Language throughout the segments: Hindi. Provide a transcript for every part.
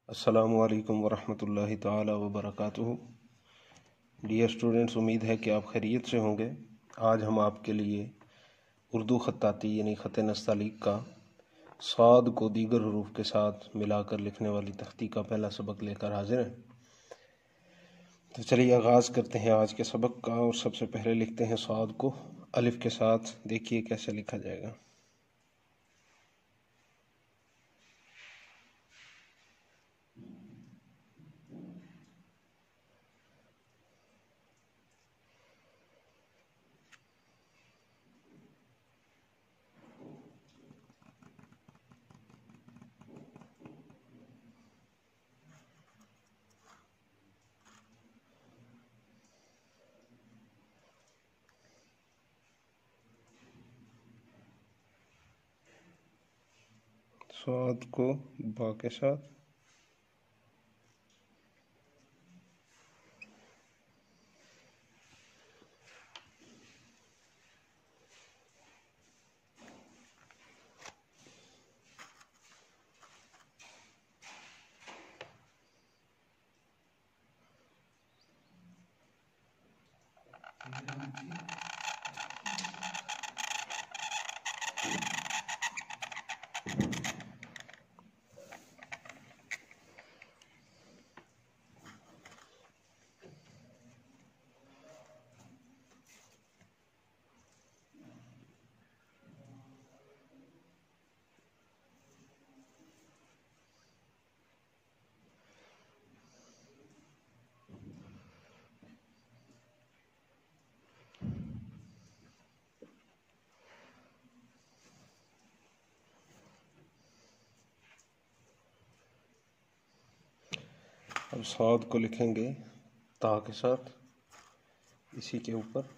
अस्सलामु अलैकुम वरहमतुल्लाहि ताला वबरकातुहू। डियर स्टूडेंट्स, उम्मीद है कि आप खैरियत से होंगे। आज हम आपके लिए उर्दू ख़त्ताती यानी ख़त नस्तालीक का साद को दीगर हरूफ के साथ मिलाकर लिखने वाली तख्ती का पहला सबक लेकर हाजिर हैं। तो चलिए आगाज़ करते हैं आज के सबक का। और सबसे पहले लिखते हैं साद को अलिफ के साथ। देखिए कैसे लिखा जाएगा। साद को बा के साथ, अब साद को लिखेंगे ता के साथ इसी के ऊपर।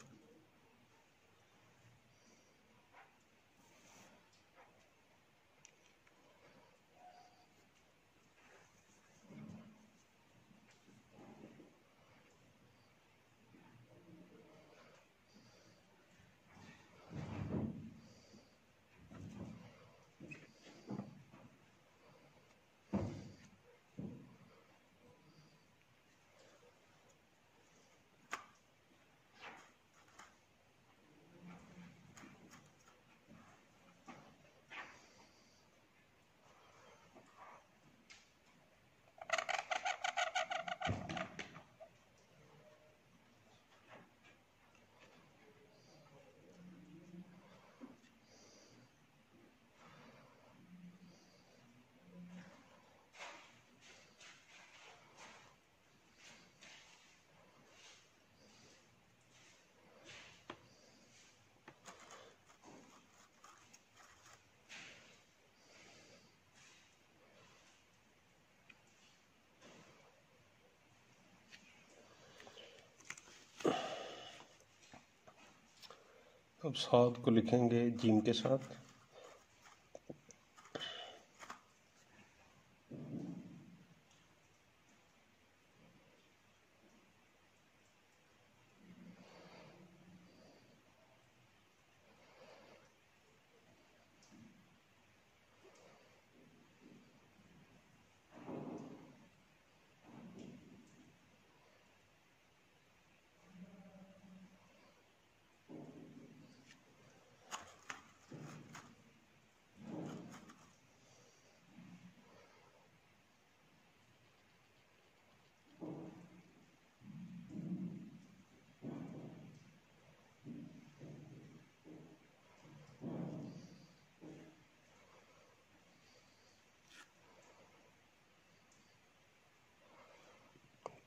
अब साद को लिखेंगे जीम के साथ।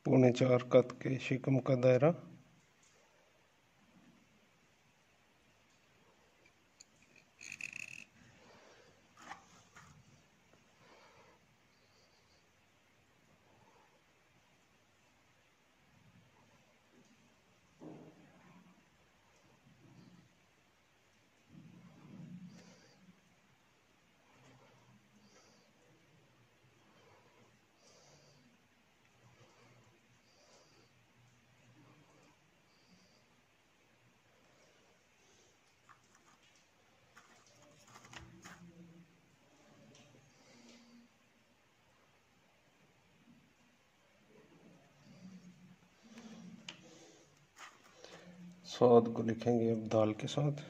पौने 4 कद के शिकम का दायरा। स्वाद को लिखेंगे अब दाल के साथ।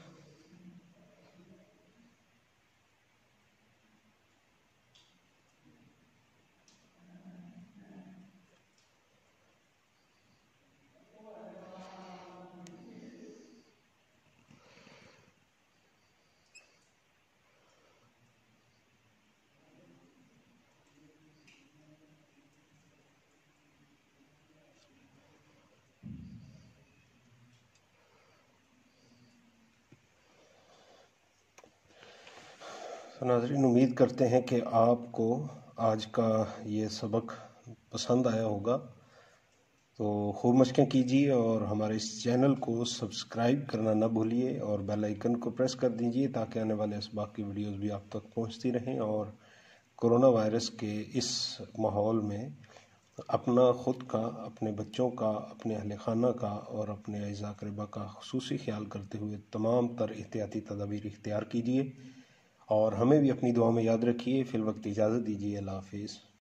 नाज़रीन, उम्मीद करते हैं कि आपको आज का ये सबक पसंद आया होगा। तो खूब मशक़ें कीजिए और हमारे इस चैनल को सब्सक्राइब करना ना भूलिए और बेल आइकन को प्रेस कर दीजिए ताकि आने वाले इसबाक की वीडियोस भी आप तक पहुंचती रहें। और कोरोना वायरस के इस माहौल में अपना ख़ुद का, अपने बच्चों का, अपने अहल खाना का और अपने अज़ा अक़रबा का ख़ुसूसी ख्याल करते हुए तमाम तर एहतियाती तदाबीर इख्तियार कीजिए और हमें भी अपनी दुआ में याद रखिए। फ़िल वक्त इजाज़त दीजिए। अल्लाह हाफ़िज़।